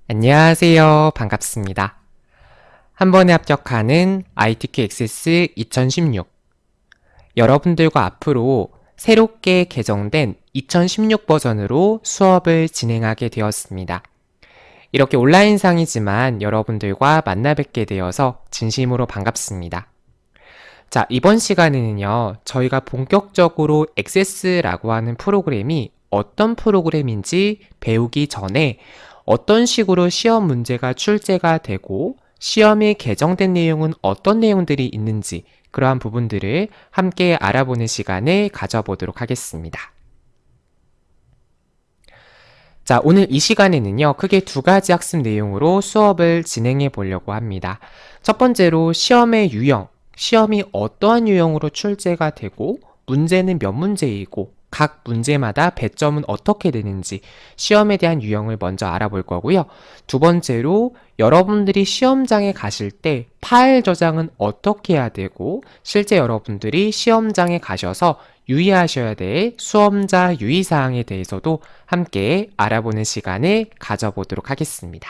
안녕하세요. 반갑습니다. 한 번에 합격하는 ITQ 액세스 2016. 여러분들과 앞으로 새롭게 개정된 2016 버전으로 수업을 진행하게 되었습니다. 이렇게 온라인상이지만 여러분들과 만나 뵙게 되어서 진심으로 반갑습니다. 자, 이번 시간에는요, 저희가 본격적으로 액세스라고 하는 프로그램이 어떤 프로그램인지 배우기 전에 어떤 식으로 시험 문제가 출제가 되고 시험에 개정된 내용은 어떤 내용들이 있는지 그러한 부분들을 함께 알아보는 시간을 가져보도록 하겠습니다. 자, 오늘 이 시간에는요, 크게 두 가지 학습 내용으로 수업을 진행해 보려고 합니다. 첫 번째로 시험의 유형, 시험이 어떠한 유형으로 출제가 되고 문제는 몇 문제이고 각 문제마다 배점은 어떻게 되는지 시험에 대한 유형을 먼저 알아볼 거고요. 두 번째로 여러분들이 시험장에 가실 때 파일 저장은 어떻게 해야 되고 실제 여러분들이 시험장에 가셔서 유의하셔야 될 수험자 유의사항에 대해서도 함께 알아보는 시간을 가져보도록 하겠습니다.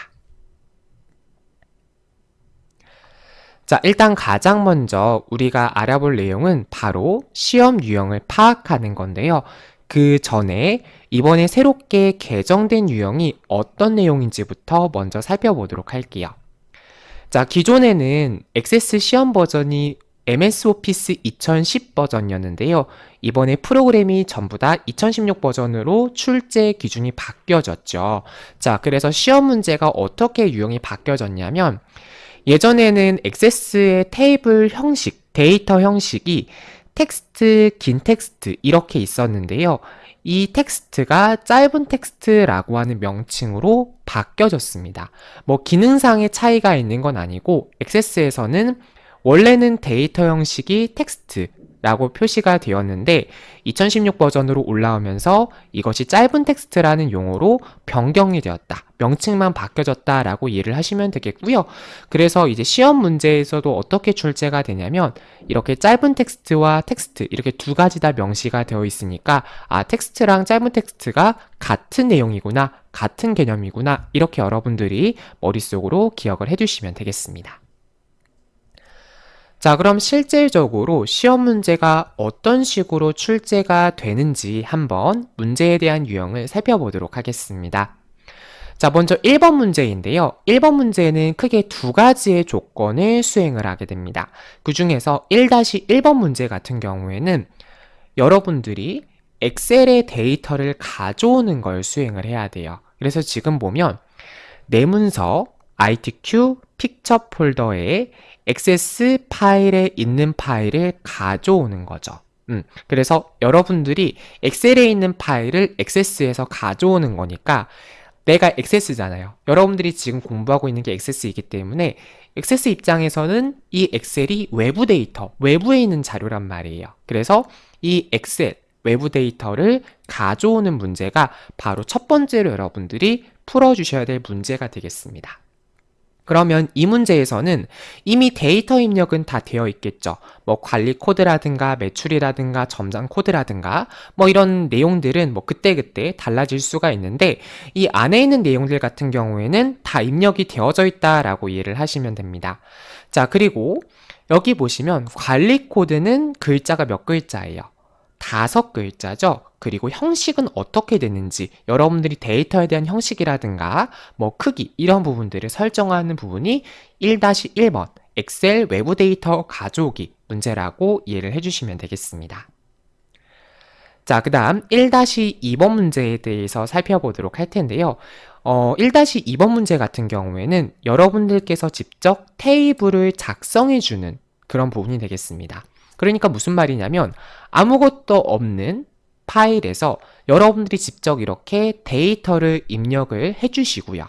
자, 일단 가장 먼저 우리가 알아볼 내용은 바로 시험 유형을 파악하는 건데요. 그 전에 이번에 새롭게 개정된 유형이 어떤 내용인지부터 먼저 살펴보도록 할게요. 자, 기존에는 액세스 시험 버전이 MS 오피스 2010 버전이었는데요. 이번에 프로그램이 전부 다 2016 버전으로 출제 기준이 바뀌어졌죠. 자, 그래서 시험 문제가 어떻게 유형이 바뀌어졌냐면 예전에는 액세스의 테이블 형식, 데이터 형식이 텍스트, 긴 텍스트 이렇게 있었는데요. 이 텍스트가 짧은 텍스트라고 하는 명칭으로 바뀌어졌습니다. 뭐 기능상의 차이가 있는 건 아니고 액세스에서는 원래는 데이터 형식이 텍스트라고 표시가 되었는데 2016 버전으로 올라오면서 이것이 짧은 텍스트라는 용어로 변경이 되었다. 명칭만 바뀌어졌다라고 이해를 하시면 되겠고요. 그래서 이제 시험 문제에서도 어떻게 출제가 되냐면 이렇게 짧은 텍스트와 텍스트 이렇게 두 가지 다 명시가 되어 있으니까 아, 텍스트랑 짧은 텍스트가 같은 내용이구나, 같은 개념이구나 이렇게 여러분들이 머릿속으로 기억을 해두시면 되겠습니다. 자, 그럼 실질적으로 시험 문제가 어떤 식으로 출제가 되는지 한번 문제에 대한 유형을 살펴보도록 하겠습니다. 자, 먼저 1번 문제인데요. 1번 문제는 크게 두 가지의 조건을 수행을 하게 됩니다. 그 중에서 1-1번 문제 같은 경우에는 여러분들이 엑셀의 데이터를 가져오는 걸 수행을 해야 돼요. 그래서 지금 보면 내 문서 ITQ 픽처 폴더에 액세스 파일에 있는 파일을 가져오는 거죠. 그래서 여러분들이 엑셀에 있는 파일을 액세스에서 가져오는 거니까 내가 액세스잖아요. 여러분들이 지금 공부하고 있는 게 액세스이기 때문에 액세스 입장에서는 이 엑셀이 외부 데이터, 외부에 있는 자료란 말이에요. 그래서 이 엑셀, 외부 데이터를 가져오는 문제가 바로 첫 번째로 여러분들이 풀어주셔야 될 문제가 되겠습니다. 그러면 이 문제에서는 이미 데이터 입력은 다 되어 있겠죠. 뭐 관리 코드라든가 매출이라든가 점장 코드라든가 뭐 이런 내용들은 뭐 그때그때 달라질 수가 있는데 이 안에 있는 내용들 같은 경우에는 다 입력이 되어져 있다라고 이해를 하시면 됩니다. 자, 그리고 여기 보시면 관리 코드는 글자가 몇 글자예요? 5글자죠. 그리고 형식은 어떻게 되는지 여러분들이 데이터에 대한 형식이라든가 뭐 크기 이런 부분들을 설정하는 부분이 1-1번 엑셀 외부 데이터 가져오기 문제라고 이해를 해주시면 되겠습니다. 자, 그 다음 1-2번 문제에 대해서 살펴보도록 할 텐데요. 1-2번 문제 같은 경우에는 여러분들께서 직접 테이블을 작성해주는 그런 부분이 되겠습니다. 그러니까 무슨 말이냐면 아무것도 없는 파일에서 여러분들이 직접 이렇게 데이터를 입력을 해주시고요.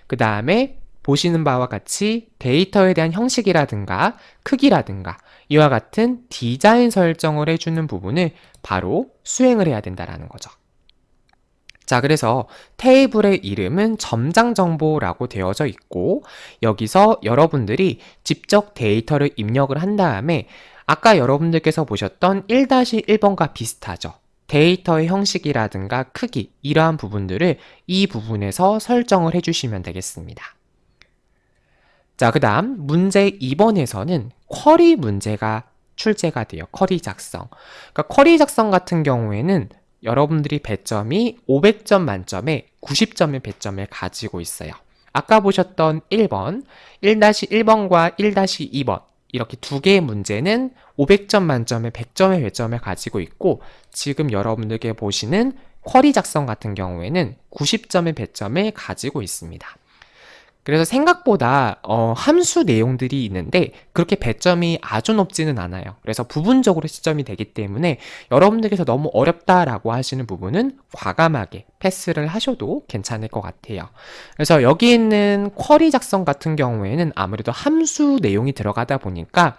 그 다음에 보시는 바와 같이 데이터에 대한 형식이라든가 크기라든가 이와 같은 디자인 설정을 해주는 부분을 바로 수행을 해야 된다는 거죠. 자, 그래서 테이블의 이름은 점장 정보라고 되어져 있고 여기서 여러분들이 직접 데이터를 입력을 한 다음에 아까 여러분들께서 보셨던 1-1번과 비슷하죠. 데이터의 형식이라든가 크기, 이러한 부분들을 이 부분에서 설정을 해주시면 되겠습니다. 자, 그 다음 문제 2번에서는 쿼리 문제가 출제가 돼요. 쿼리 작성. 그러니까 쿼리 작성 같은 경우에는 여러분들이 배점이 500점 만점에 90점의 배점을 가지고 있어요. 아까 보셨던 1번, 1-1번과 1-2번 이렇게 두 개의 문제는 500점 만점에 100점의 배점을 가지고 있고, 지금 여러분들께 보시는 쿼리 작성 같은 경우에는 90점의 배점을 가지고 있습니다. 그래서 생각보다 함수 내용들이 있는데 그렇게 배점이 아주 높지는 않아요. 그래서 부분적으로 시점이 되기 때문에 여러분들께서 너무 어렵다라고 하시는 부분은 과감하게 패스를 하셔도 괜찮을 것 같아요. 그래서 여기 있는 쿼리 작성 같은 경우에는 아무래도 함수 내용이 들어가다 보니까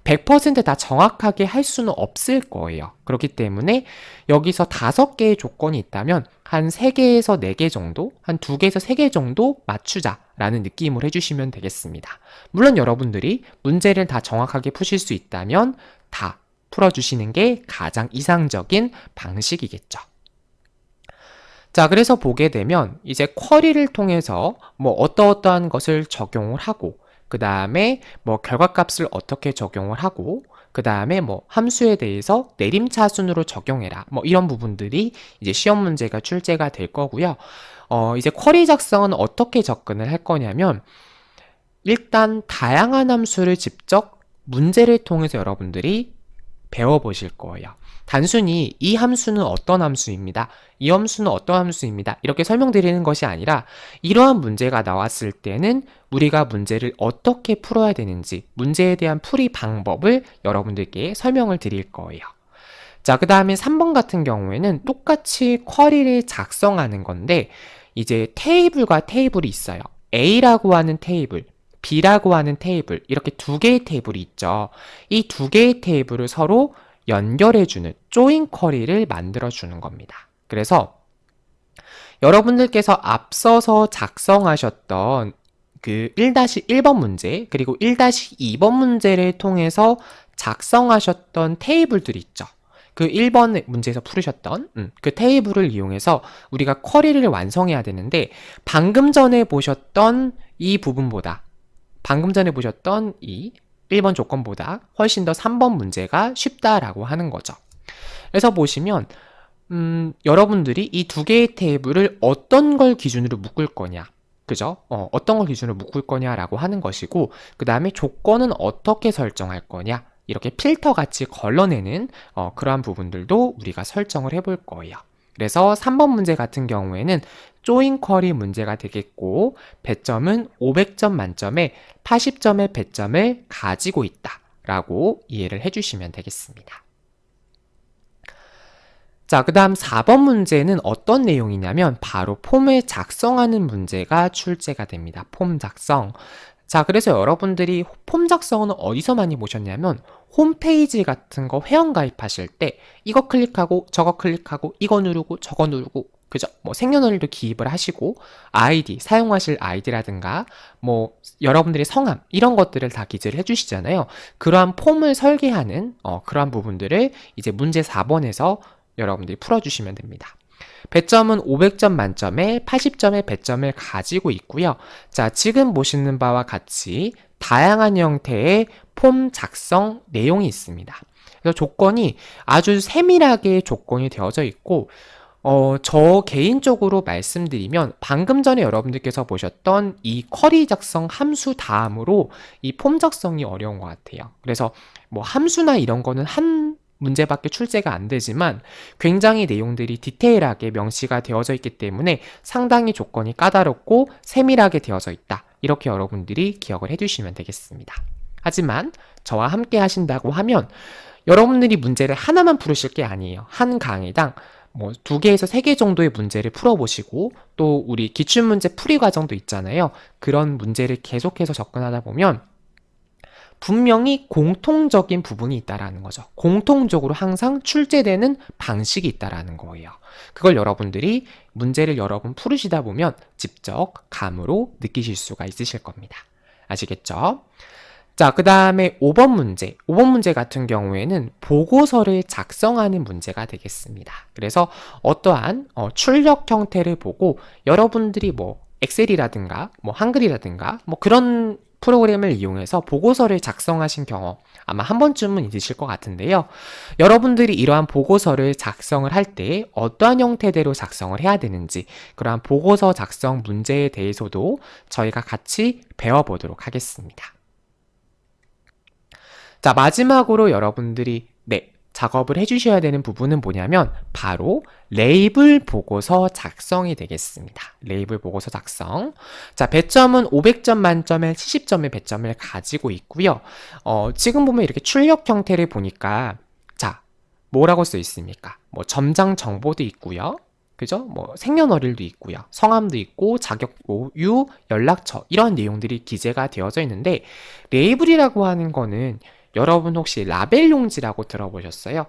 100%다 정확하게 할 수는 없을 거예요. 그렇기 때문에 여기서 5개의 조건이 있다면 한 3개에서 4개 정도, 한 2개에서 3개 정도 맞추자라는 느낌으로 해주시면 되겠습니다. 물론 여러분들이 문제를 다 정확하게 푸실 수 있다면 다 풀어주시는 게 가장 이상적인 방식이겠죠. 자, 그래서 보게 되면 이제 쿼리를 통해서 뭐 어떠한 것을 적용을 하고, 그 다음에 뭐 결과값을 어떻게 적용을 하고, 그 다음에 뭐 함수에 대해서 내림차순으로 적용해라, 뭐 이런 부분들이 이제 시험 문제가 출제가 될 거고요. 이제 쿼리 작성은 어떻게 접근을 할 거냐면, 일단 다양한 함수를 직접 문제를 통해서 여러분들이 배워보실 거예요. 단순히 이 함수는 어떤 함수입니다, 이 함수는 어떤 함수입니다, 이렇게 설명드리는 것이 아니라 이러한 문제가 나왔을 때는 우리가 문제를 어떻게 풀어야 되는지, 문제에 대한 풀이 방법을 여러분들께 설명을 드릴 거예요. 자, 그 다음에 3번 같은 경우에는 똑같이 쿼리를 작성하는 건데, 이제 테이블과 테이블이 있어요. A라고 하는 테이블, B라고 하는 테이블, 이렇게 2개의 테이블이 있죠. 이 2개의 테이블을 서로 연결해주는 조인 쿼리를 만들어주는 겁니다. 그래서 여러분들께서 앞서서 작성하셨던 그 1-1번 문제, 그리고 1-2번 문제를 통해서 작성하셨던 테이블들이 있죠. 그 1번 문제에서 풀으셨던 그 테이블을 이용해서 우리가 쿼리를 완성해야 되는데, 방금 전에 보셨던 이 부분보다, 방금 전에 보셨던 이 1번 조건보다 훨씬 더 3번 문제가 쉽다라고 하는 거죠. 그래서 보시면 여러분들이 이 2개의 테이블을 어떤 걸 기준으로 묶을 거냐, 그죠? 어떤 걸 기준으로 묶을 거냐라고 하는 것이고, 그 다음에 조건은 어떻게 설정할 거냐, 이렇게 필터 같이 걸러내는 그러한 부분들도 우리가 설정을 해볼 거예요. 그래서 3번 문제 같은 경우에는 조인 쿼리 문제가 되겠고, 배점은 500점 만점에 80점의 배점을 가지고 있다 라고 이해를 해주시면 되겠습니다. 자, 그 다음 4번 문제는 어떤 내용이냐면 바로 폼을 작성하는 문제가 출제가 됩니다. 폼 작성. 자, 그래서 여러분들이 폼 작성은 어디서 많이 보셨냐면, 홈페이지 같은 거 회원 가입하실 때 이거 클릭하고 저거 클릭하고 이거 누르고 저거 누르고, 그죠? 뭐 생년월일도 기입을 하시고, 아이디, 사용하실 아이디라든가 뭐 여러분들의 성함, 이런 것들을 다 기재를 해주시잖아요. 그러한 폼을 설계하는 그러한 부분들을 이제 문제 4번에서 여러분들이 풀어주시면 됩니다. 배점은 500점 만점에 80점의 배점을 가지고 있고요. 자, 지금 보시는 바와 같이 다양한 형태의 폼 작성 내용이 있습니다. 그래서 조건이 아주 세밀하게 조건이 되어져 있고, 저 개인적으로 말씀드리면 방금 전에 여러분들께서 보셨던 이 쿼리 작성 함수 다음으로 이 폼 작성이 어려운 것 같아요. 그래서 뭐 함수나 이런 거는 한 문제밖에 출제가 안 되지만 굉장히 내용들이 디테일하게 명시가 되어져 있기 때문에 상당히 조건이 까다롭고 세밀하게 되어져 있다, 이렇게 여러분들이 기억을 해주시면 되겠습니다. 하지만 저와 함께 하신다고 하면 여러분들이 문제를 하나만 풀으실 게 아니에요. 한 강의당 뭐 2개에서 3개 정도의 문제를 풀어보시고, 또 우리 기출문제 풀이 과정도 있잖아요. 그런 문제를 계속해서 접근하다 보면 분명히 공통적인 부분이 있다라는 거죠. 공통적으로 항상 출제되는 방식이 있다라는 거예요. 그걸 여러분들이 문제를 여러 번 풀으시다 보면 직접 감으로 느끼실 수가 있으실 겁니다. 아시겠죠? 자, 그 다음에 5번 문제. 5번 문제 같은 경우에는 보고서를 작성하는 문제가 되겠습니다. 그래서 어떠한 출력 형태를 보고 여러분들이 뭐 엑셀이라든가 뭐 한글이라든가 뭐 그런 프로그램을 이용해서 보고서를 작성하신 경험 아마 한 번쯤은 있으실 것 같은데요. 여러분들이 이러한 보고서를 작성을 할 때 어떠한 형태대로 작성을 해야 되는지 그러한 보고서 작성 문제에 대해서도 저희가 같이 배워보도록 하겠습니다. 자, 마지막으로 여러분들이 작업을 해주셔야 되는 부분은 뭐냐면 바로 레이블 보고서 작성이 되겠습니다. 레이블 보고서 작성. 자, 배점은 500점 만점에 70점의 배점을 가지고 있고요. 지금 보면 이렇게 출력 형태를 보니까 자, 뭐라고 써 있습니까? 뭐 점장 정보도 있고요. 그죠? 뭐 생년월일도 있고요. 성함도 있고 자격 보유, 연락처 이런 내용들이 기재가 되어져 있는데 레이블이라고 하는 거는 여러분 혹시 라벨 용지라고 들어보셨어요?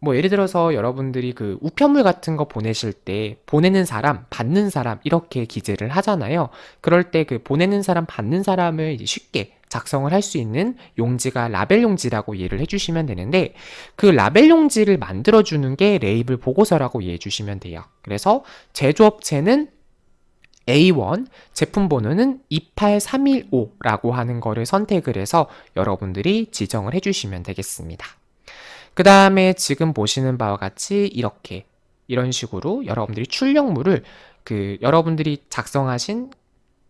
뭐 예를 들어서 여러분들이 그 우편물 같은 거 보내실 때 보내는 사람, 받는 사람 이렇게 기재를 하잖아요. 그럴 때 그 보내는 사람, 받는 사람을 이제 쉽게 작성을 할 수 있는 용지가 라벨 용지라고 이해를 해주시면 되는데 그 라벨 용지를 만들어주는 게 레이블 보고서라고 이해해 주시면 돼요. 그래서 제조업체는 A1, 제품 번호는 28315라고 하는 거를 선택을 해서 여러분들이 지정을 해주시면 되겠습니다. 그 다음에 지금 보시는 바와 같이 이런 식으로 여러분들이 출력물을 여러분들이 작성하신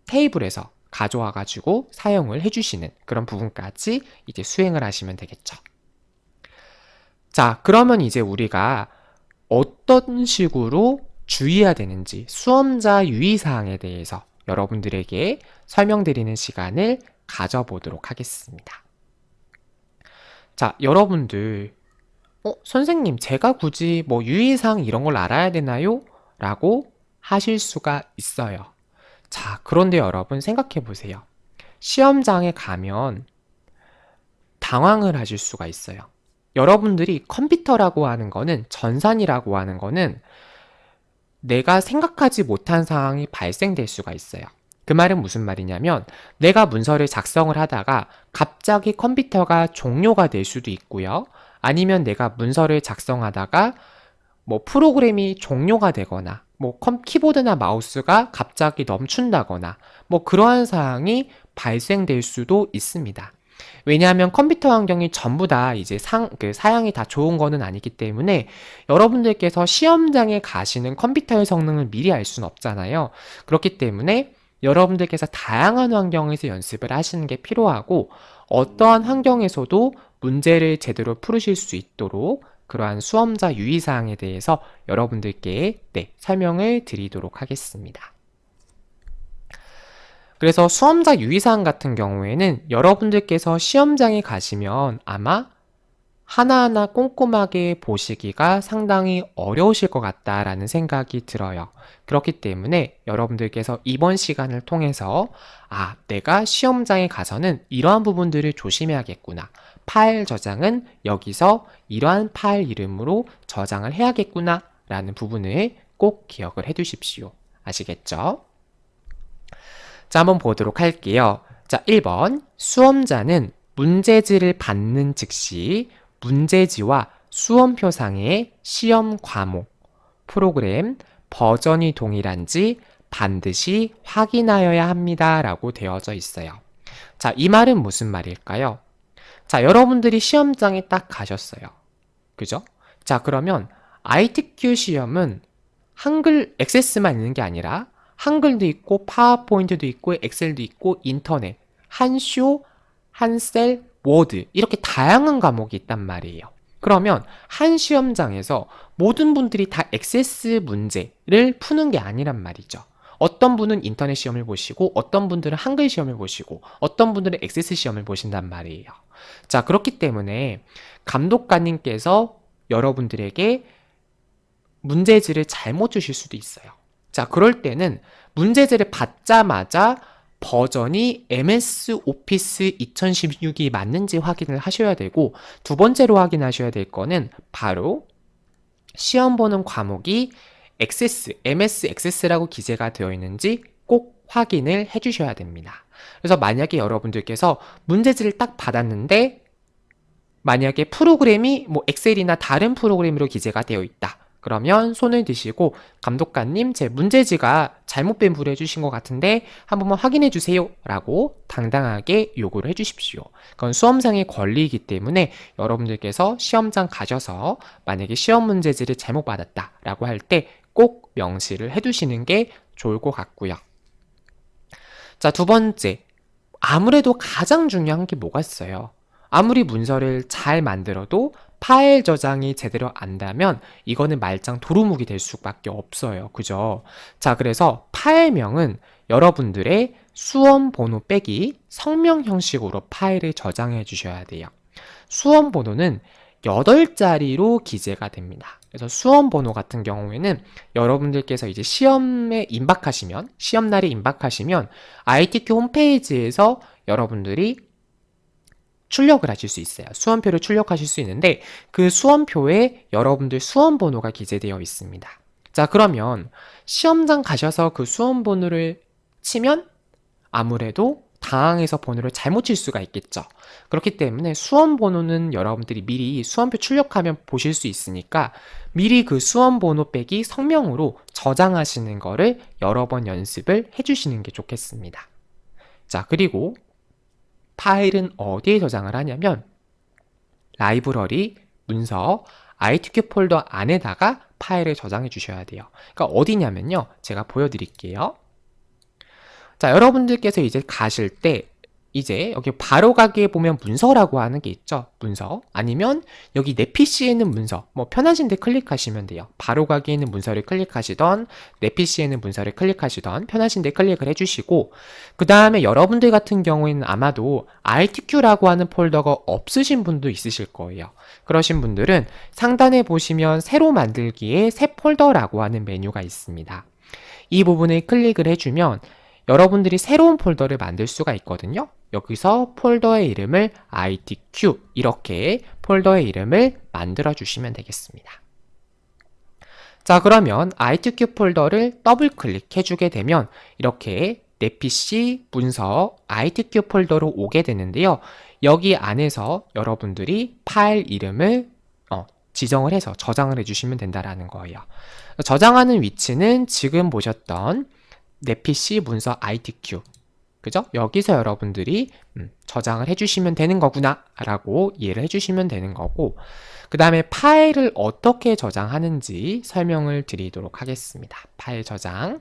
테이블에서 가져와 가지고 사용을 해주시는 그런 부분까지 이제 수행을 하시면 되겠죠. 자, 그러면 이제 우리가 어떤 식으로 주의해야 되는지 수험자 유의사항에 대해서 여러분들에게 설명드리는 시간을 가져보도록 하겠습니다. 자, 여러분들 선생님 제가 굳이 뭐 유의사항 이런 걸 알아야 되나요? 라고 하실 수가 있어요. 자, 그런데 여러분 생각해 보세요. 시험장에 가면 당황을 하실 수가 있어요. 여러분들이 컴퓨터라고 하는 거는 전산이라고 하는 거는 내가 생각하지 못한 상황이 발생될 수가 있어요. 그 말은 무슨 말이냐면 내가 문서를 작성을 하다가 갑자기 컴퓨터가 종료가 될 수도 있고요. 아니면 내가 문서를 작성하다가 뭐 프로그램이 종료가 되거나 뭐 키보드나 마우스가 갑자기 멈춘다거나 뭐 그러한 상황이 발생될 수도 있습니다. 왜냐하면 컴퓨터 환경이 전부 다 이제 사양이 다 좋은 거는 아니기 때문에 여러분들께서 시험장에 가시는 컴퓨터의 성능을 미리 알 수는 없잖아요. 그렇기 때문에 여러분들께서 다양한 환경에서 연습을 하시는 게 필요하고 어떠한 환경에서도 문제를 제대로 풀으실 수 있도록 그러한 수험자 유의사항에 대해서 여러분들께 설명을 드리도록 하겠습니다. 그래서 수험자 유의사항 같은 경우에는 여러분들께서 시험장에 가시면 아마 하나하나 꼼꼼하게 보시기가 상당히 어려우실 것 같다라는 생각이 들어요. 그렇기 때문에 여러분들께서 이번 시간을 통해서 내가 시험장에 가서는 이러한 부분들을 조심해야겠구나. 파일 저장은 여기서 이러한 파일 이름으로 저장을 해야겠구나 라는 부분을 꼭 기억을 해 두십시오. 아시겠죠? 자, 한번 보도록 할게요. 자, 1번. 수험자는 문제지를 받는 즉시 문제지와 수험표상의 시험 과목, 프로그램, 버전이 동일한지 반드시 확인하여야 합니다. 라고 되어져 있어요. 자, 이 말은 무슨 말일까요? 자, 여러분들이 시험장에 딱 가셨어요. 그죠? 자, 그러면 ITQ 시험은 한글 액세스만 있는 게 아니라 한글도 있고 파워포인트도 있고 엑셀도 있고 인터넷, 한쇼, 한셀, 워드 이렇게 다양한 과목이 있단 말이에요. 그러면 한 시험장에서 모든 분들이 다 액세스 문제를 푸는 게 아니란 말이죠. 어떤 분은 인터넷 시험을 보시고 어떤 분들은 한글 시험을 보시고 어떤 분들은 액세스 시험을 보신단 말이에요. 자, 그렇기 때문에 감독관님께서 여러분들에게 문제지를 잘못 주실 수도 있어요. 자, 그럴 때는 문제지를 받자마자 버전이 MS 오피스 2016이 맞는지 확인을 하셔야 되고 두 번째로 확인하셔야 될 거는 바로 시험 보는 과목이 MS 액세스라고 기재가 되어 있는지 꼭 확인을 해주셔야 됩니다. 그래서 만약에 여러분들께서 문제지를 딱 받았는데 만약에 프로그램이 뭐 엑셀이나 다른 프로그램으로 기재가 되어 있다. 그러면 손을 드시고 감독관님 제 문제지가 잘못 배부를 해주신 것 같은데 한 번만 확인해 주세요 라고 당당하게 요구를 해주십시오. 그건 수험상의 권리이기 때문에 여러분들께서 시험장 가셔서 만약에 시험 문제지를 잘못 받았다 라고 할 때 꼭 명시를 해두시는 게 좋을 것 같고요. 자, 두 번째, 아무래도 가장 중요한 게 뭐가 있어요? 아무리 문서를 잘 만들어도 파일 저장이 제대로 안 되면 이거는 말짱 도루묵이 될 수밖에 없어요. 그죠? 자, 그래서 파일명은 여러분들의 수험 번호 빼기 성명 형식으로 파일을 저장해 주셔야 돼요. 수험 번호는 8자리로 기재가 됩니다. 그래서 수험 번호 같은 경우에는 여러분들께서 이제 시험에 임박하시면, 시험날에 임박하시면 ITQ 홈페이지에서 여러분들이 출력을 하실 수 있어요. 수험표를 출력하실 수 있는데 그 수험표에 여러분들 수험 번호가 기재되어 있습니다. 자, 그러면 시험장 가셔서 그 수험 번호를 치면 아무래도 당황해서 번호를 잘못 칠 수가 있겠죠. 그렇기 때문에 수험 번호는 여러분들이 미리 수험표 출력하면 보실 수 있으니까 미리 그 수험 번호 빼기 성명으로 저장하시는 거를 여러 번 연습을 해주시는 게 좋겠습니다. 자, 그리고 파일은 어디에 저장을 하냐면 라이브러리, 문서, ITQ 폴더 안에다가 파일을 저장해 주셔야 돼요. 그러니까 어디냐면요. 제가 보여드릴게요. 자, 여러분들께서 이제 가실 때 이제 여기 바로 가기에 보면 문서라고 하는 게 있죠. 문서. 아니면 여기 내 PC에 있는 문서. 뭐 편하신 데 클릭하시면 돼요. 바로 가기에 있는 문서를 클릭하시던 내 PC에 있는 문서를 클릭하시던 편하신 데 클릭을 해주시고 그 다음에 여러분들 같은 경우에는 아마도 RTQ라고 하는 폴더가 없으신 분도 있으실 거예요. 그러신 분들은 상단에 보시면 새로 만들기에 새 폴더라고 하는 메뉴가 있습니다. 이 부분을 클릭을 해주면 여러분들이 새로운 폴더를 만들 수가 있거든요. 여기서 폴더의 이름을 ITQ 이렇게 폴더의 이름을 만들어 주시면 되겠습니다. 자, 그러면 ITQ 폴더를 더블 클릭해 주게 되면 이렇게 내 PC 문서 ITQ 폴더로 오게 되는데요. 여기 안에서 여러분들이 파일 이름을 지정을 해서 저장을 해주시면 된다라는 거예요. 저장하는 위치는 지금 보셨던 내 PC 문서 ITQ 그죠? 여기서 여러분들이 저장을 해주시면 되는 거구나 라고 이해를 해주시면 되는 거고 그 다음에 파일을 어떻게 저장하는지 설명을 드리도록 하겠습니다. 파일 저장.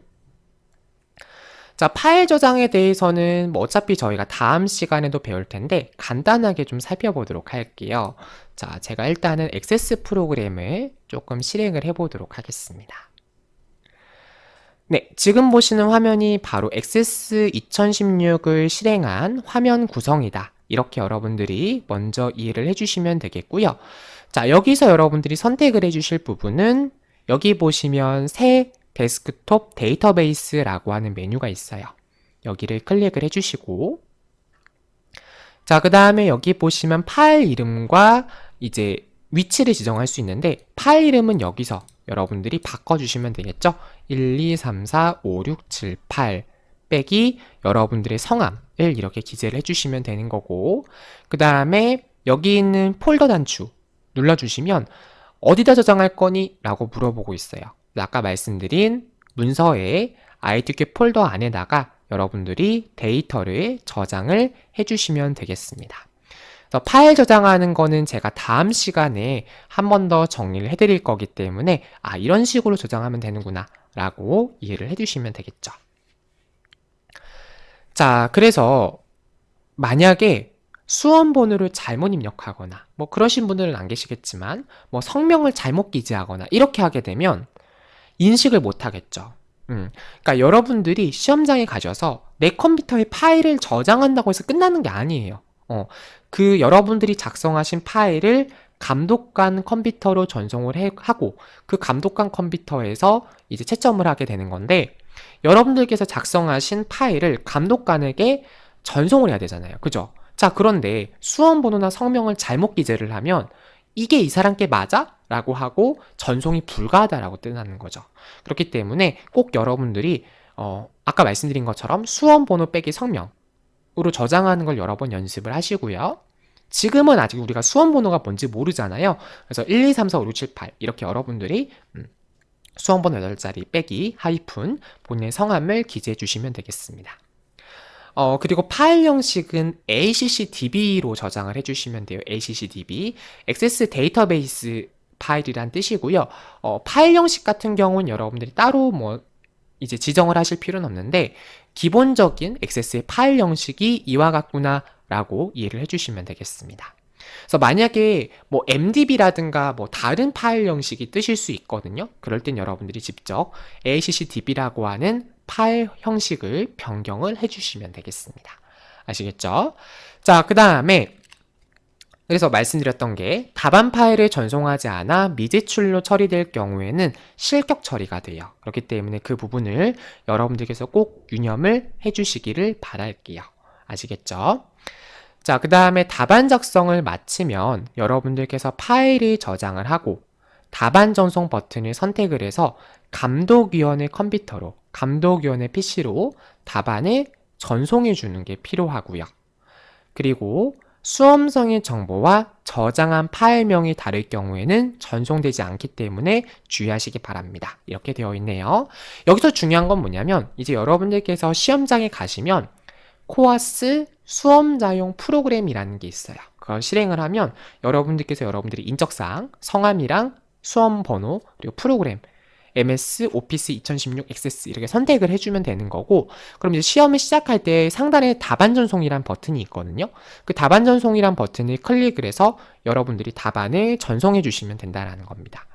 자, 파일 저장에 대해서는 뭐 어차피 저희가 다음 시간에도 배울 텐데 간단하게 좀 살펴보도록 할게요. 자, 제가 일단은 액세스 프로그램을 조금 실행을 해보도록 하겠습니다. 네, 지금 보시는 화면이 바로 액세스 2016을 실행한 화면 구성이다. 이렇게 여러분들이 먼저 이해를 해주시면 되겠고요. 자, 여기서 여러분들이 선택을 해주실 부분은 여기 보시면 새 데스크톱 데이터베이스라고 하는 메뉴가 있어요. 여기를 클릭을 해주시고 자, 그 다음에 여기 보시면 파일 이름과 이제 위치를 지정할 수 있는데 파일 이름은 여기서 여러분들이 바꿔주시면 되겠죠? 1, 2, 3, 4, 5, 6, 7, 8 빼기 여러분들의 성함을 이렇게 기재를 해주시면 되는 거고 그 다음에 여기 있는 폴더 단추 눌러주시면 어디다 저장할 거니? 라고 물어보고 있어요. 아까 말씀드린 문서의 ITQ 폴더 안에다가 여러분들이 데이터를 저장을 해주시면 되겠습니다. 파일 저장하는 거는 제가 다음 시간에 한 번 더 정리를 해드릴 거기 때문에 이런 식으로 저장하면 되는구나 라고 이해를 해주시면 되겠죠. 자, 그래서 만약에 수험 번호를 잘못 입력하거나 뭐 그러신 분들은 안 계시겠지만 뭐 성명을 잘못 기재하거나 이렇게 하게 되면 인식을 못 하겠죠. 그러니까 여러분들이 시험장에 가셔서 내 컴퓨터에 파일을 저장한다고 해서 끝나는 게 아니에요. 그 여러분들이 작성하신 파일을 감독관 컴퓨터로 전송을 하고 그 감독관 컴퓨터에서 이제 채점을 하게 되는 건데 여러분들께서 작성하신 파일을 감독관에게 전송을 해야 되잖아요. 그죠? 자, 그런데 수험 번호나 성명을 잘못 기재를 하면 이게 이 사람께 맞아? 라고 하고 전송이 불가하다라고 뜨는 거죠. 그렇기 때문에 꼭 여러분들이 아까 말씀드린 것처럼 수험 번호 빼기 성명으로 저장하는 걸 여러 번 연습을 하시고요. 지금은 아직 우리가 수험 번호가 뭔지 모르잖아요. 그래서 1, 2, 3, 4, 5, 6, 7, 8 이렇게 여러분들이 수험 번호 8자리 빼기 하이픈 본인의 성함을 기재해 주시면 되겠습니다. 그리고 파일 형식은 ACCDB로 저장을 해주시면 돼요. ACCDB, 액세스 데이터베이스 파일이란 뜻이고요. 파일 형식 같은 경우는 여러분들이 따로 이제 지정을 하실 필요는 없는데, 기본적인 액세스의 파일 형식이 이와 같구나 라고 이해를 해주시면 되겠습니다. 그래서 만약에 MDB라든가 다른 파일 형식이 뜨실 수 있거든요. 그럴 땐 여러분들이 직접 ACCDB라고 하는 파일 형식을 변경을 해주시면 되겠습니다. 아시겠죠? 자, 그 다음에 그래서 말씀드렸던 게 답안 파일을 전송하지 않아 미제출로 처리될 경우에는 실격 처리가 돼요. 그렇기 때문에 그 부분을 여러분들께서 꼭 유념을 해주시기를 바랄게요. 아시겠죠? 자, 그 다음에 답안 작성을 마치면 여러분들께서 파일을 저장을 하고 답안 전송 버튼을 선택을 해서 감독위원의 컴퓨터로, 감독위원의 PC로 답안을 전송해 주는 게 필요하고요. 그리고 수험생의 정보와 저장한 파일명이 다를 경우에는 전송되지 않기 때문에 주의하시기 바랍니다. 이렇게 되어 있네요. 여기서 중요한 건 뭐냐면 이제 여러분들께서 시험장에 가시면 코아스 수험자용 프로그램이라는 게 있어요. 그걸 실행을 하면 여러분들께서 여러분들의 인적사항, 성함이랑 수험 번호, 그리고 프로그램, MS 오피스 2016 액세스 이렇게 선택을 해주면 되는 거고, 그럼 이제 시험을 시작할 때 상단에 답안 전송이란 버튼이 있거든요. 그 답안 전송이란 버튼을 클릭을 해서 여러분들이 답안을 전송해 주시면 된다는 겁니다.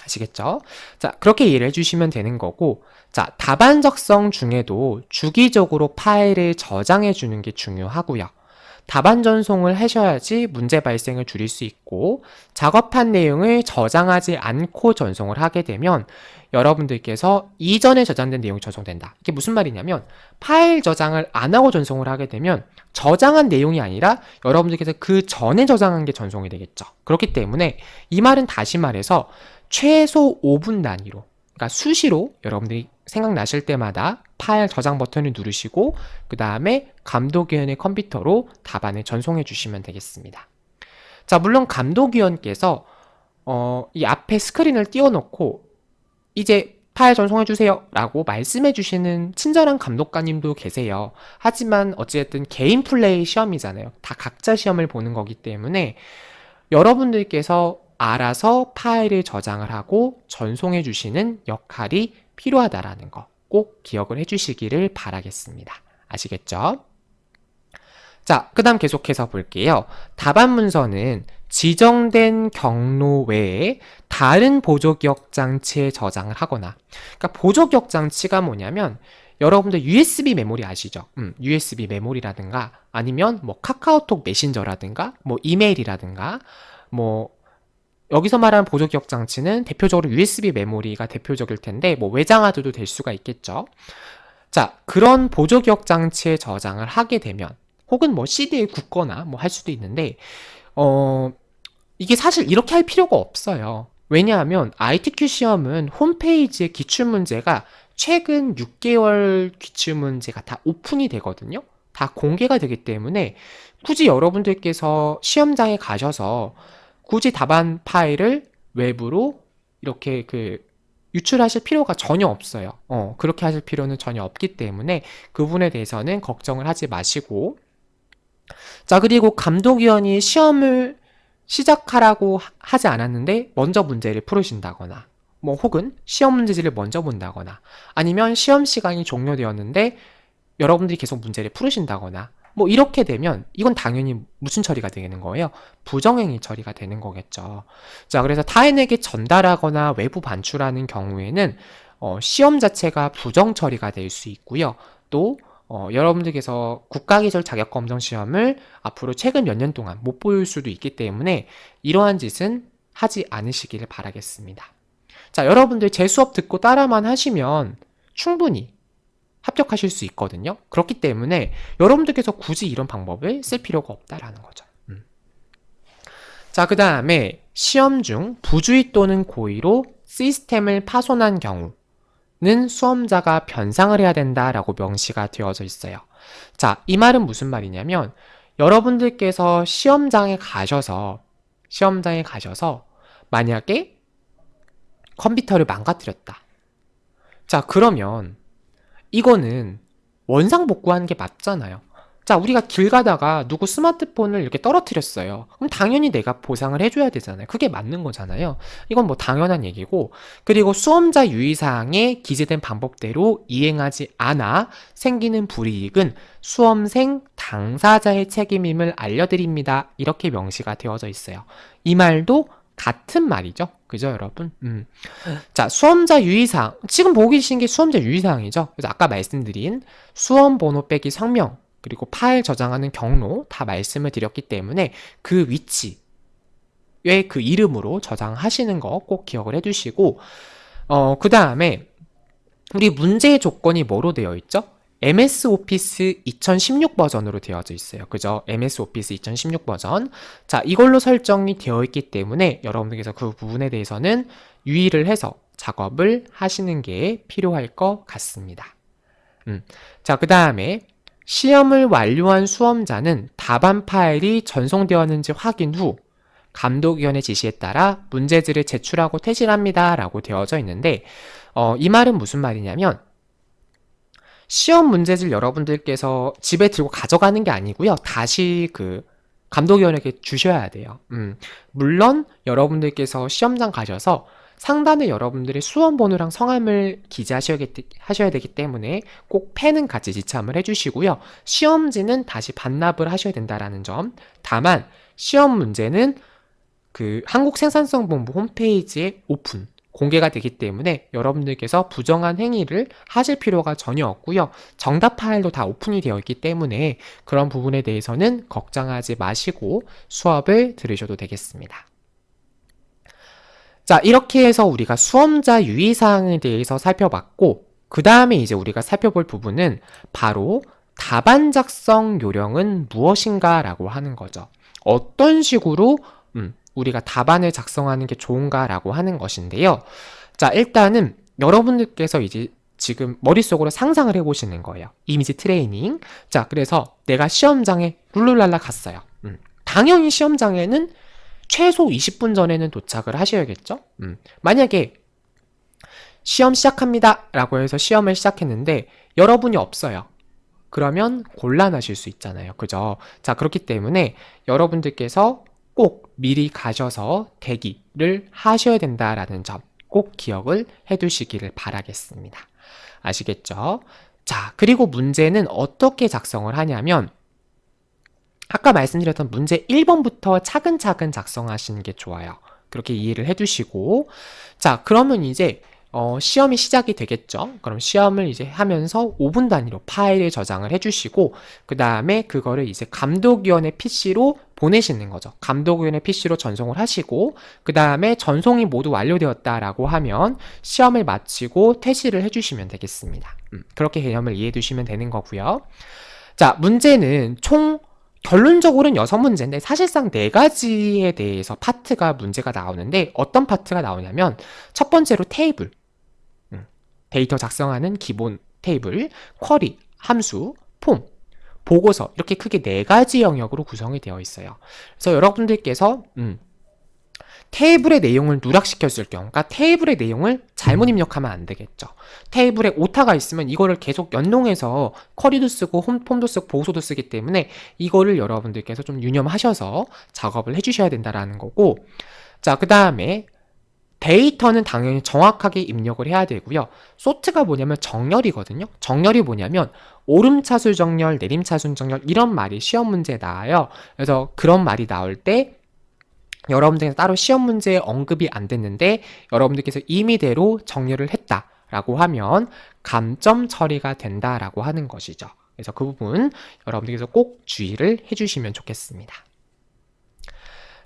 아시겠죠? 자, 그렇게 이해를 해주시면 되는 거고, 자, 답안 작성 중에도 주기적으로 파일을 저장해 주는 게 중요하고요. 답안 전송을 하셔야지 문제 발생을 줄일 수 있고, 작업한 내용을 저장하지 않고 전송을 하게 되면 여러분들께서 이전에 저장된 내용이 전송된다. 이게 무슨 말이냐면 파일 저장을 안 하고 전송을 하게 되면 저장한 내용이 아니라 여러분들께서 그 전에 저장한 게 전송이 되겠죠. 그렇기 때문에 이 말은 다시 말해서 최소 5분 단위로, 그러니까 수시로 여러분들이 생각나실 때마다 파일 저장 버튼을 누르시고 그 다음에 감독위원의 컴퓨터로 답안을 전송해 주시면 되겠습니다. 자, 물론 감독위원께서 이 앞에 스크린을 띄워놓고 이제 파일 전송해 주세요 라고 말씀해 주시는 친절한 감독관님도 계세요. 하지만 어찌됐든 개인 플레이 시험이잖아요. 다 각자 시험을 보는 거기 때문에 여러분들께서 알아서 파일을 저장을 하고 전송해 주시는 역할이 필요하다라는 거 꼭 기억을 해주시기를 바라겠습니다. 아시겠죠? 자, 그 다음 계속해서 볼게요. 답안 문서는 지정된 경로 외에 다른 보조기억 장치에 저장을 하거나, 그러니까 보조기억 장치가 뭐냐면 여러분들 USB 메모리 아시죠? USB 메모리라든가 아니면 카카오톡 메신저라든가 이메일이라든가 여기서 말하는 보조기억 장치는 대표적으로 USB 메모리가 대표적일 텐데 외장하드도 될 수가 있겠죠. 자, 그런 보조기억 장치에 저장을 하게 되면 혹은 CD에 굽거나 할 수도 있는데 이게 사실 이렇게 할 필요가 없어요. 왜냐하면 ITQ 시험은 홈페이지의 기출문제가 최근 6개월 기출문제가 다 오픈이 되거든요. 다 공개가 되기 때문에 굳이 여러분들께서 시험장에 가셔서 굳이 답안 파일을 외부로 이렇게 유출하실 필요가 전혀 없어요. 그렇게 하실 필요는 전혀 없기 때문에 그 부분에 대해서는 걱정을 하지 마시고, 자, 그리고 감독위원이 시험을 시작하라고 하지 않았는데 먼저 문제를 풀으신다거나 혹은 시험 문제지를 먼저 본다거나 아니면 시험 시간이 종료되었는데 여러분들이 계속 문제를 풀으신다거나 이렇게 되면 이건 당연히 무슨 처리가 되는 거예요? 부정행위 처리가 되는 거겠죠. 자, 그래서 타인에게 전달하거나 외부 반출하는 경우에는 시험 자체가 부정 처리가 될 수 있고요. 또 여러분들께서 국가기술 자격검정 시험을 앞으로 최근 몇 년 동안 못 볼 수도 있기 때문에 이러한 짓은 하지 않으시기를 바라겠습니다. 자, 여러분들 제 수업 듣고 따라만 하시면 충분히 합격하실 수 있거든요. 그렇기 때문에 여러분들께서 굳이 이런 방법을 쓸 필요가 없다라는 거죠. 자, 그 다음에 시험 중 부주의 또는 고의로 시스템을 파손한 경우, 수험자가 변상을 해야 된다라고 명시가 되어져 있어요. 자, 이 말은 무슨 말이냐면 여러분들께서 시험장에 가셔서 만약에 컴퓨터를 망가뜨렸다. 자, 그러면 이거는 원상복구하는 게 맞잖아요. 자, 우리가 길 가다가 누구 스마트폰을 이렇게 떨어뜨렸어요. 그럼 당연히 내가 보상을 해줘야 되잖아요. 그게 맞는 거잖아요. 이건 뭐 당연한 얘기고, 그리고 수험자 유의사항에 기재된 방법대로 이행하지 않아 생기는 불이익은 수험생 당사자의 책임임을 알려드립니다. 이렇게 명시가 되어져 있어요. 이 말도 같은 말이죠. 그죠, 여러분? 자, 수험자 유의사항. 지금 보고 계신 게 수험자 유의사항이죠. 그래서 아까 말씀드린 수험 번호 빼기 성명, 그리고 파일 저장하는 경로 다 말씀을 드렸기 때문에 그 위치에 그 이름으로 저장하시는 거 꼭 기억을 해두시고, 그 다음에 우리 문제의 조건이 뭐로 되어 있죠? MS 오피스 2016 버전으로 되어져 있어요. 그죠? MS 오피스 2016 버전. 자, 이걸로 설정이 되어 있기 때문에 여러분들께서 그 부분에 대해서는 유의를 해서 작업을 하시는 게 필요할 것 같습니다. 자, 그 다음에 시험을 완료한 수험자는 답안 파일이 전송되었는지 확인 후 감독위원의 지시에 따라 문제지를 제출하고 퇴실합니다. 라고 되어져 있는데, 이 말은 무슨 말이냐면, 시험 문제지를 여러분들께서 집에 들고 가져가는 게 아니고요. 다시 그 감독위원에게 주셔야 돼요. 물론 여러분들께서 시험장 가셔서 상단에 여러분들의 수험번호랑 성함을 기재하셔야 되기 때문에 꼭 펜은 같이 지참을 해주시고요. 시험지는 다시 반납을 하셔야 된다라는 점. 다만 시험 문제는 그 한국생산성본부 홈페이지에 공개가 되기 때문에 여러분들께서 부정한 행위를 하실 필요가 전혀 없고요. 정답 파일도 다 오픈이 되어 있기 때문에 그런 부분에 대해서는 걱정하지 마시고 수업을 들으셔도 되겠습니다. 자, 이렇게 해서 우리가 수험자 유의사항에 대해서 살펴봤고, 그 다음에 이제 우리가 살펴볼 부분은 바로 답안 작성 요령은 무엇인가 라고 하는 거죠. 어떤 식으로 우리가 답안을 작성하는 게 좋은가 라고 하는 것인데요. 자, 일단은 여러분들께서 이제 지금 머릿속으로 상상을 해보시는 거예요. 이미지 트레이닝. 자, 그래서 내가 시험장에 룰루랄라 갔어요. 당연히 시험장에는 최소 20분 전에는 도착을 하셔야겠죠? 만약에 시험 시작합니다 라고 해서 시험을 시작했는데 여러분이 없어요. 그러면 곤란하실 수 있잖아요. 그죠? 자, 그렇기 때문에 여러분들께서 꼭 미리 가셔서 대기를 하셔야 된다라는 점 꼭 기억을 해두시기를 바라겠습니다. 아시겠죠? 자, 그리고 문제는 어떻게 작성을 하냐면 아까 말씀드렸던 문제 1번부터 차근차근 작성하시는 게 좋아요. 그렇게 이해를 해두시고, 자, 그러면 이제 시험이 시작이 되겠죠. 그럼 시험을 이제 하면서 5분 단위로 파일을 저장을 해주시고, 그 다음에 그거를 이제 감독위원회 PC로 보내시는 거죠. 감독위원회 PC로 전송을 하시고, 그 다음에 전송이 모두 완료되었다라고 하면 시험을 마치고 퇴실을 해주시면 되겠습니다. 그렇게 개념을 이해해 두시면 되는 거고요. 자, 문제는 총 결론적으로는 6문제인데 사실상 4가지에 대해서 파트가 문제가 나오는데 어떤 파트가 나오냐면 첫 번째로 테이블, 데이터 작성하는 기본 테이블, 쿼리, 함수, 폼, 보고서 이렇게 크게 4가지 영역으로 구성이 되어 있어요. 그래서 여러분들께서 테이블의 내용을 누락시켰을 경우, 그러니까 테이블의 내용을 잘못 입력하면 안 되겠죠. 테이블에 오타가 있으면 이거를 계속 연동해서 쿼리도 쓰고 폼도 쓰고 보고서도 쓰기 때문에 이거를 여러분들께서 좀 유념하셔서 작업을 해주셔야 된다라는 거고, 자, 그 다음에 데이터는 당연히 정확하게 입력을 해야 되고요. 소트가 뭐냐면 정렬이거든요. 정렬이 뭐냐면 오름차순 정렬, 내림차순 정렬 이런 말이 시험 문제에 나와요. 그래서 그런 말이 나올 때 여러분들께서 따로 시험 문제에 언급이 안 됐는데 여러분들께서 임의대로 정렬을 했다라고 하면 감점 처리가 된다라고 하는 것이죠. 그래서 그 부분 여러분들께서 꼭 주의를 해주시면 좋겠습니다.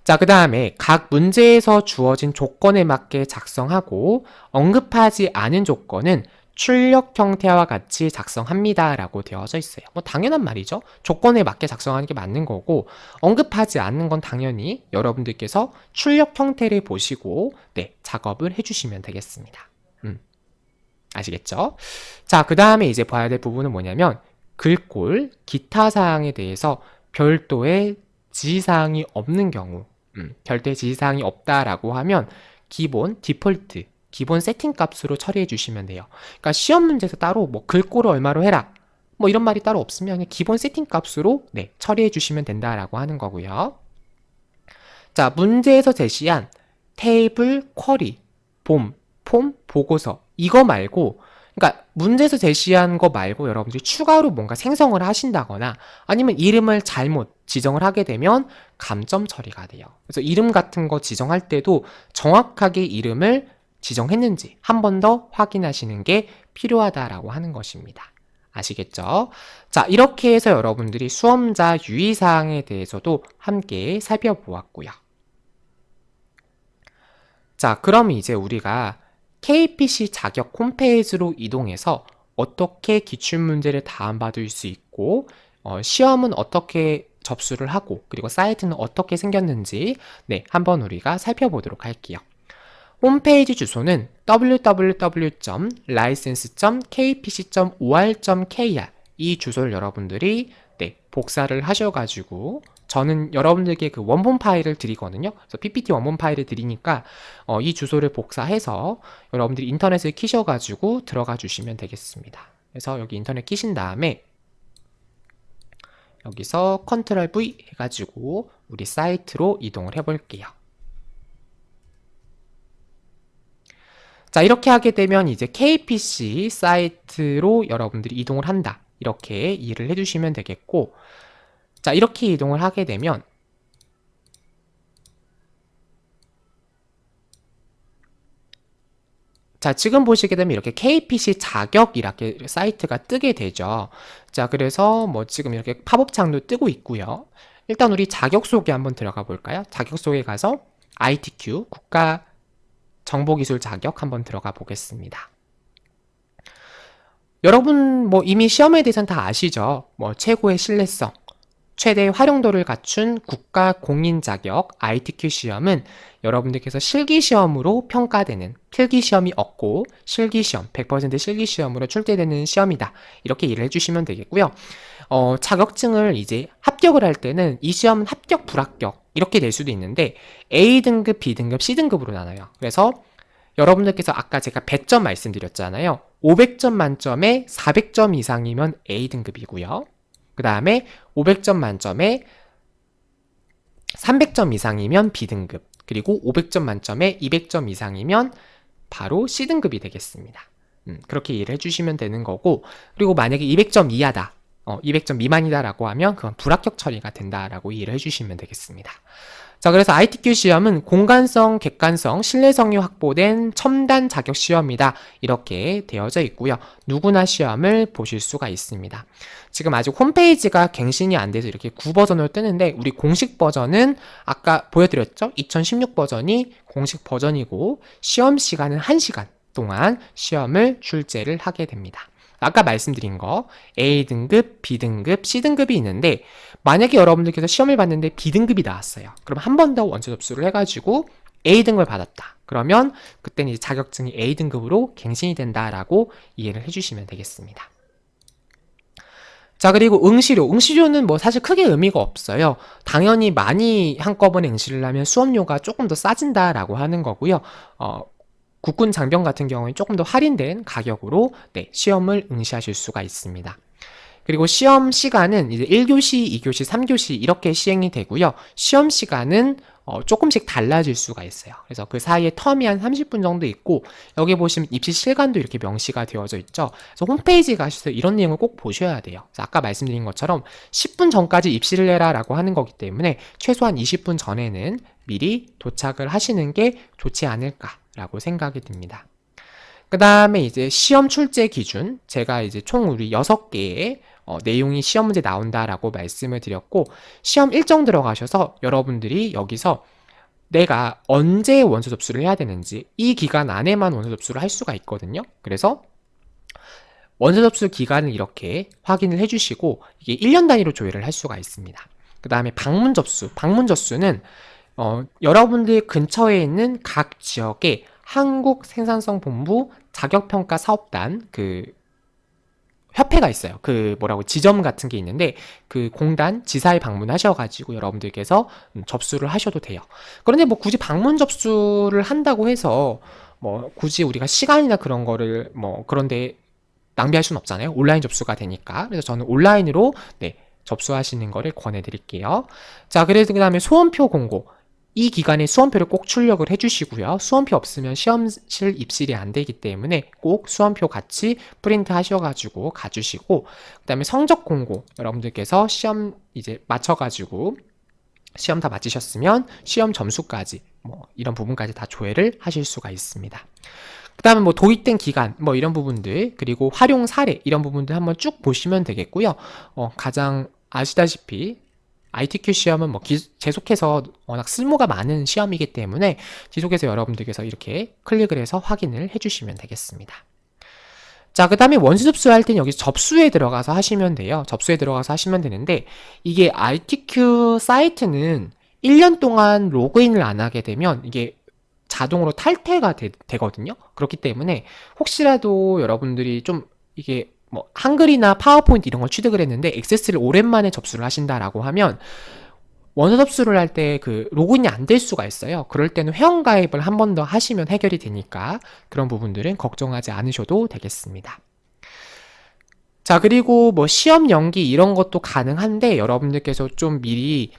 자, 그 다음에 각 문제에서 주어진 조건에 맞게 작성하고 언급하지 않은 조건은 출력 형태와 같이 작성합니다 라고 되어져 있어요. 뭐 당연한 말이죠. 조건에 맞게 작성하는 게 맞는 거고 언급하지 않는 건 당연히 여러분들께서 출력 형태를 보시고 작업을 해주시면 되겠습니다. 아시겠죠? 자, 그 다음에 이제 봐야 될 부분은 뭐냐면 글꼴, 기타 사항에 대해서 별도의 지시사항이 없는 경우, 별도의 지시사항이 없다라고 하면 기본, 디폴트, 기본 세팅 값으로 처리해 주시면 돼요. 그러니까 시험 문제에서 따로 뭐 글꼴을 얼마로 해라, 뭐 이런 말이 따로 없으면 그냥 기본 세팅 값으로 네, 처리해 주시면 된다라고 하는 거고요. 자, 문제에서 제시한 테이블, 쿼리, 폼, 보고서 이거 말고, 그러니까 문제에서 제시한 거 말고 여러분들이 추가로 뭔가 생성을 하신다거나 아니면 이름을 잘못 지정을 하게 되면 감점 처리가 돼요. 그래서 이름 같은 거 지정할 때도 정확하게 이름을 지정했는지 한 번 더 확인하시는 게 필요하다라고 하는 것입니다. 아시겠죠? 자, 이렇게 해서 여러분들이 수험자 유의사항에 대해서도 함께 살펴보았고요. 자, 그럼 이제 우리가 KPC 자격 홈페이지로 이동해서 어떻게 기출문제를 다운받을 수 있고 시험은 어떻게 접수를 하고 그리고 사이트는 어떻게 생겼는지 네, 한번 우리가 살펴보도록 할게요. 홈페이지 주소는 www.license.kpc.or.kr 이 주소를 여러분들이 네, 복사를 하셔가지고 저는 여러분들께 그 원본 파일을 드리거든요. 그래서 PPT 원본 파일을 드리니까 이 주소를 복사해서 여러분들이 인터넷을 키셔가지고 들어가 주시면 되겠습니다. 그래서 여기 인터넷 키신 다음에 여기서 컨트롤 V 해가지고 우리 사이트로 이동을 해볼게요. 자, 이렇게 하게 되면 이제 KPC 사이트로 여러분들이 이동을 한다. 이렇게 이해를 해주시면 되겠고, 자, 이렇게 이동을 하게 되면 자, 지금 보시게 되면 이렇게 KPC 자격 이렇게 사이트가 뜨게 되죠. 자, 그래서 뭐 지금 이렇게 팝업 창도 뜨고 있고요. 일단 우리 자격 소개 한번 들어가 볼까요? 자격 소개 가서 ITQ 국가 정보기술 자격 한번 들어가 보겠습니다. 여러분 뭐 이미 시험에 대해서는 다 아시죠? 뭐 최고의 신뢰성, 최대 활용도를 갖춘 국가 공인 자격 ITQ 시험은 여러분들께서 실기시험으로 평가되는 필기시험이 없고 실기시험, 100% 실기시험으로 출제되는 시험이다. 이렇게 이해를 해주시면 되겠고요. 자격증을 이제 합격을 할 때는 이 시험은 합격, 불합격 이렇게 될 수도 있는데 A등급, B등급, C등급으로 나눠요. 그래서 여러분들께서 아까 제가 100점 말씀드렸잖아요. 500점 만점에 400점 이상이면 A등급이고요. 그 다음에 500점 만점에 300점 이상이면 B등급, 그리고 500점 만점에 200점 이상이면 바로 C등급이 되겠습니다. 그렇게 이해를 해주시면 되는 거고, 그리고 만약에 200점 이하다, 200점 미만이다라고 하면 그건 불합격 처리가 된다라고 이해를 해주시면 되겠습니다. 자, 그래서 ITQ 시험은 공간성, 객관성, 신뢰성이 확보된 첨단 자격 시험이다. 이렇게 되어져 있고요. 누구나 시험을 보실 수가 있습니다. 지금 아직 홈페이지가 갱신이 안 돼서 이렇게 9버전으로 뜨는데 우리 공식 버전은 아까 보여드렸죠? 2016 버전이 공식 버전이고 시험 시간은 1시간 동안 시험을 출제를 하게 됩니다. 아까 말씀드린 거 A등급, B등급, C등급이 있는데 만약에 여러분들께서 시험을 봤는데 B등급이 나왔어요. 그럼 한 번 더 원서 접수를 해가지고 A등급을 받았다. 그러면 그때는 이제 자격증이 A등급으로 갱신이 된다라고 이해를 해주시면 되겠습니다. 자, 그리고 응시료는 뭐 사실 크게 의미가 없어요. 당연히 많이 한꺼번에 응시를 하면 수업료가 조금 더 싸진다라고 하는 거고요. 국군 장병 같은 경우에 조금 더 할인된 가격으로 네, 시험을 응시하실 수가 있습니다. 그리고 시험 시간은 이제 1교시, 2교시, 3교시 이렇게 시행이 되고요. 시험 시간은 조금씩 달라질 수가 있어요. 그래서 그 사이에 텀이 한 30분 정도 있고 여기 보시면 입시 실간도 이렇게 명시가 되어져 있죠. 그래서 홈페이지 가셔서 이런 내용을 꼭 보셔야 돼요. 그래서 아까 말씀드린 것처럼 10분 전까지 입시를 해라 라고 하는 거기 때문에 최소한 20분 전에는 미리 도착을 하시는 게 좋지 않을까라고 생각이 듭니다. 그 다음에 이제 시험 출제 기준, 제가 이제 총 우리 6개의 내용이 시험 문제 나온다라고 말씀을 드렸고, 시험 일정 들어가셔서 여러분들이 여기서 내가 언제 원서 접수를 해야 되는지 이 기간 안에만 원서 접수를 할 수가 있거든요. 그래서 원서 접수 기간을 이렇게 확인을 해주시고 이게 1년 단위로 조회를 할 수가 있습니다. 그 다음에 방문 접수는 여러분들 근처에 있는 각 지역의 한국생산성본부 자격평가 사업단 협회가 있어요. 지점 같은 게 있는데 그 공단 지사에 방문하셔가지고 여러분들께서 접수를 하셔도 돼요. 그런데 뭐 굳이 방문 접수를 한다고 해서 뭐 굳이 우리가 시간이나 그런 거를 뭐 그런데 낭비할 수는 없잖아요. 온라인 접수가 되니까. 그래서 저는 온라인으로 네, 접수하시는 거를 권해드릴게요. 자, 그래서 그 다음에 수험표 공고. 이 기간에 수험표를 꼭 출력을 해주시고요. 수험표 없으면 시험실 입실이 안 되기 때문에 꼭 수험표 같이 프린트 하셔가지고 가주시고, 그 다음에 성적 공고. 여러분들께서 시험 이제 맞춰가지고 시험 다 마치셨으면 시험 점수까지 뭐 이런 부분까지 다 조회를 하실 수가 있습니다. 그 다음에 뭐 도입된 기간 뭐 이런 부분들, 그리고 활용 사례 이런 부분들 한번 쭉 보시면 되겠고요. 가장 아시다시피 ITQ 시험은 뭐 계속해서 워낙 쓸모가 많은 시험이기 때문에 지속해서 여러분들께서 이렇게 클릭을 해서 확인을 해주시면 되겠습니다. 자, 그 다음에 원서 접수할 때는 여기 접수에 들어가서 하시면 돼요. 접수에 들어가서 하시면 되는데, 이게 ITQ 사이트는 1년 동안 로그인을 안 하게 되면 이게 자동으로 탈퇴가 되거든요. 그렇기 때문에 혹시라도 여러분들이 좀 이게 뭐 한글이나 파워포인트 이런 걸 취득을 했는데 액세스를 오랜만에 접수를 하신다라고 하면 원서 접수를 할 때 로그인이 안 될 수가 있어요. 그럴 때는 회원가입을 한 번 더 하시면 해결이 되니까 그런 부분들은 걱정하지 않으셔도 되겠습니다. 자, 그리고 뭐 시험 연기 이런 것도 가능한데 여러분들께서 좀 미리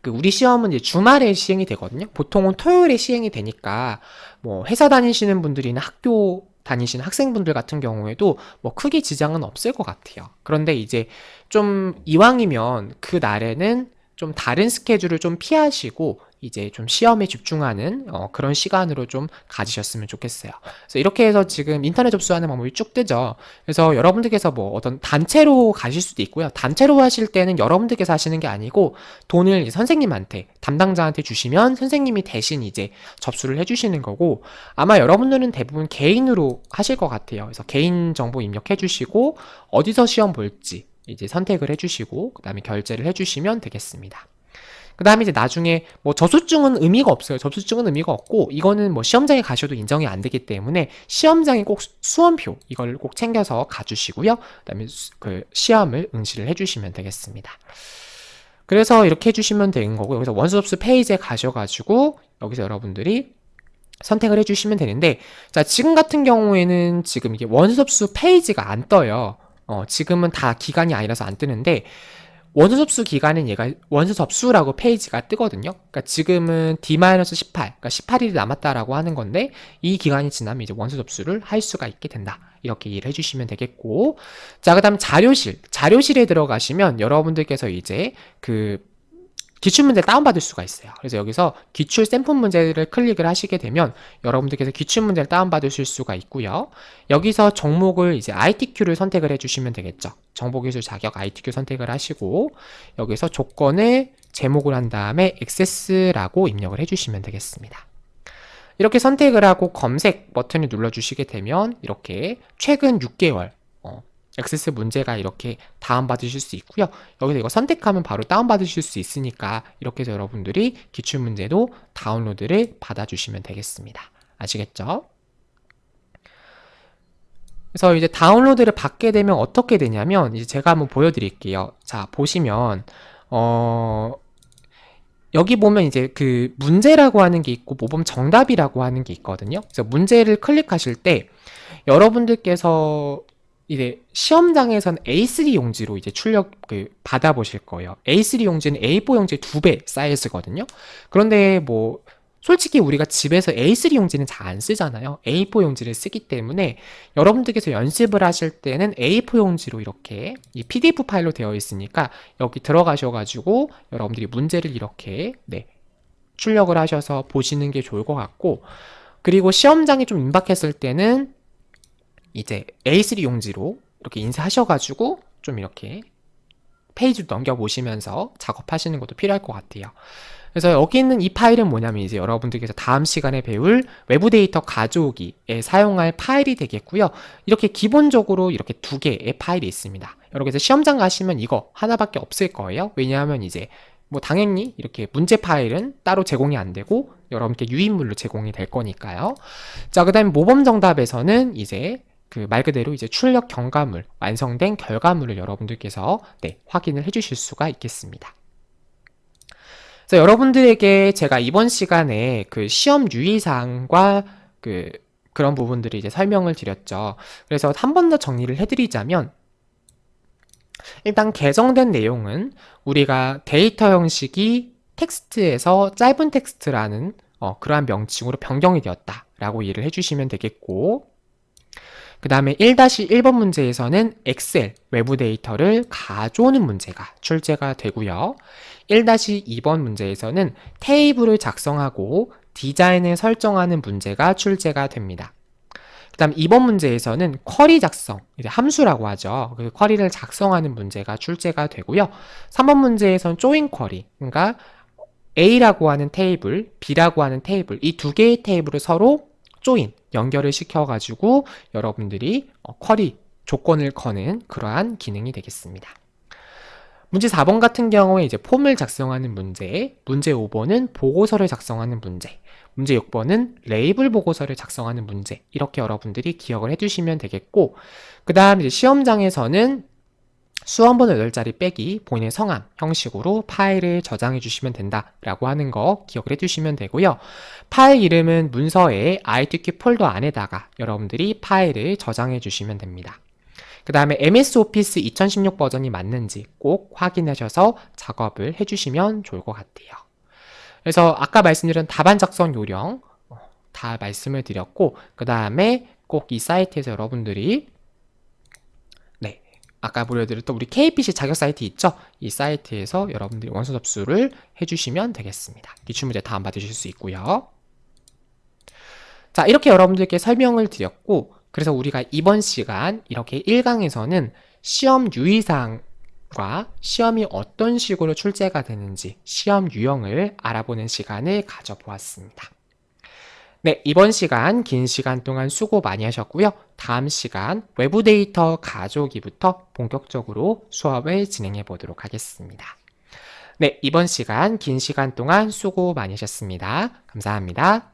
우리 시험은 이제 주말에 시행이 되거든요. 보통은 토요일에 시행이 되니까 뭐 회사 다니시는 분들이나 학교 다니시는 학생분들 같은 경우에도 뭐 크게 지장은 없을 것 같아요. 그런데 이제 좀 이왕이면 그 날에는 좀 다른 스케줄을 좀 피하시고 이제 좀 시험에 집중하는 그런 시간으로 좀 가지셨으면 좋겠어요. 그래서 이렇게 해서 지금 인터넷 접수하는 방법이 쭉 뜨죠. 그래서 여러분들께서 뭐 어떤 단체로 가실 수도 있고요. 단체로 하실 때는 여러분들께서 하시는 게 아니고 돈을 선생님한테, 담당자한테 주시면 선생님이 대신 이제 접수를 해주시는 거고, 아마 여러분들은 대부분 개인으로 하실 것 같아요. 그래서 개인 정보 입력해 주시고 어디서 시험 볼지 이제 선택을 해주시고 그 다음에 결제를 해주시면 되겠습니다. 그 다음에 이제 나중에 뭐 저수증은 의미가 없어요. 접수증은 의미가 없고 이거는 뭐 시험장에 가셔도 인정이 안 되기 때문에 시험장에 꼭 수험표 이걸 꼭 챙겨서 가주시고요. 그 다음에 시험을 응시를 해주시면 되겠습니다. 그래서 이렇게 해주시면 되는 거고, 여기서 원서 접수 페이지에 가셔가지고 여기서 여러분들이 선택을 해주시면 되는데, 자, 지금 같은 경우에는 지금 이게 원서 접수 페이지가 안 떠요. 지금은 다 기간이 아니라서 안 뜨는데 원서 접수 기간은 얘가 원서 접수라고 페이지가 뜨거든요. 그러니까 지금은 D-18, 그러니까 18일이 남았다라고 하는 건데 이 기간이 지나면 이제 원서 접수를 할 수가 있게 된다. 이렇게 이해를 해주시면 되겠고, 자, 그다음 자료실에 들어가시면 여러분들께서 이제 기출문제를 다운받을 수가 있어요. 그래서 여기서 기출 샘플 문제를 클릭을 하시게 되면 여러분들께서 기출문제를 다운받으실 수가 있고요. 여기서 종목을 이제 ITQ를 선택을 해주시면 되겠죠. 정보기술 자격 ITQ 선택을 하시고 여기서 조건을 제목을 한 다음에 액세스라고 입력을 해주시면 되겠습니다. 이렇게 선택을 하고 검색 버튼을 눌러주시게 되면 이렇게 최근 6개월 액세스 문제가 이렇게 다운받으실 수 있고요. 여기서 이거 선택하면 바로 다운받으실 수 있으니까 이렇게 해서 여러분들이 기출문제도 다운로드를 받아주시면 되겠습니다. 아시겠죠? 그래서 이제 다운로드를 받게 되면 어떻게 되냐면 이제 제가 한번 보여드릴게요. 자, 보시면 여기 보면 이제 문제라고 하는 게 있고 모범 정답이라고 하는 게 있거든요. 그래서 문제를 클릭하실 때 여러분들께서 이제 시험장에서는 A3 용지로 이제 출력 받아보실 거예요. A3 용지는 A4 용지의 2배 사이즈거든요. 그런데 뭐 솔직히 우리가 집에서 A3 용지는 잘 안 쓰잖아요. A4 용지를 쓰기 때문에 여러분들께서 연습을 하실 때는 A4 용지로 이렇게 이 PDF 파일로 되어 있으니까 여기 들어가셔가지고 여러분들이 문제를 이렇게 출력을 하셔서 보시는 게 좋을 것 같고, 그리고 시험장이 좀 임박했을 때는 이제 A3 용지로 이렇게 인쇄하셔가지고 좀 이렇게 페이지를 넘겨보시면서 작업하시는 것도 필요할 것 같아요. 그래서 여기 있는 이 파일은 뭐냐면 이제 여러분들께서 다음 시간에 배울 외부 데이터 가져오기에 사용할 파일이 되겠고요. 이렇게 기본적으로 이렇게 2개의 파일이 있습니다. 여러분께서 시험장 가시면 이거 하나밖에 없을 거예요. 왜냐하면 이제 뭐 당연히 이렇게 문제 파일은 따로 제공이 안 되고 여러분께 유인물로 제공이 될 거니까요. 자, 그다음에 모범 정답에서는 이제 그 말 그대로 이제 출력 경과물, 완성된 결과물을 여러분들께서 확인을 해주실 수가 있겠습니다. 그래서 여러분들에게 제가 이번 시간에 그 시험 유의사항과 그런 부분들을 이제 설명을 드렸죠. 그래서 한 번 더 정리를 해드리자면, 일단 개정된 내용은 우리가 데이터 형식이 텍스트에서 짧은 텍스트라는 그러한 명칭으로 변경이 되었다라고 이해를 해주시면 되겠고, 그 다음에 1-1번 문제에서는 엑셀 외부 데이터를 가져오는 문제가 출제가 되고요. 1-2번 문제에서는 테이블을 작성하고 디자인을 설정하는 문제가 출제가 됩니다. 그 다음 2번 문제에서는 쿼리 작성, 이제 함수라고 하죠. 그 쿼리를 작성하는 문제가 출제가 되고요. 3번 문제에서는 조인 쿼리, 그러니까 A라고 하는 테이블, B라고 하는 테이블, 이 두 개의 테이블을 서로 조인, 연결을 시켜가지고 여러분들이 쿼리, 조건을 거는 그러한 기능이 되겠습니다. 문제 4번 같은 경우에 이제 폼을 작성하는 문제, 문제 5번은 보고서를 작성하는 문제, 문제 6번은 레이블 보고서를 작성하는 문제, 이렇게 여러분들이 기억을 해주시면 되겠고, 그 다음 이제 시험장에서는 수험번호 8자리 빼기 본인의 성함 형식으로 파일을 저장해 주시면 된다라고 하는 거 기억을 해주시면 되고요. 파일 이름은 문서의 ITQ 폴더 안에다가 여러분들이 파일을 저장해 주시면 됩니다. 그 다음에 MS 오피스 2016 버전이 맞는지 꼭 확인하셔서 작업을 해주시면 좋을 것 같아요. 그래서 아까 말씀드린 답안 작성 요령 다 말씀을 드렸고, 그 다음에 꼭 이 사이트에서 여러분들이 아까 보여드렸던 우리 KPC 자격 사이트 있죠? 이 사이트에서 여러분들이 원서 접수를 해주시면 되겠습니다. 기출문제 다운받으실 수 있고요. 자, 이렇게 여러분들께 설명을 드렸고, 그래서 우리가 이번 시간 이렇게 1강에서는 시험 유의사항과 시험이 어떤 식으로 출제가 되는지 시험 유형을 알아보는 시간을 가져보았습니다. 네, 이번 시간 긴 시간 동안 수고 많이 하셨고요. 다음 시간 외부 데이터 가져오기부터 본격적으로 수업을 진행해 보도록 하겠습니다. 네, 이번 시간 긴 시간 동안 수고 많이 하셨습니다. 감사합니다.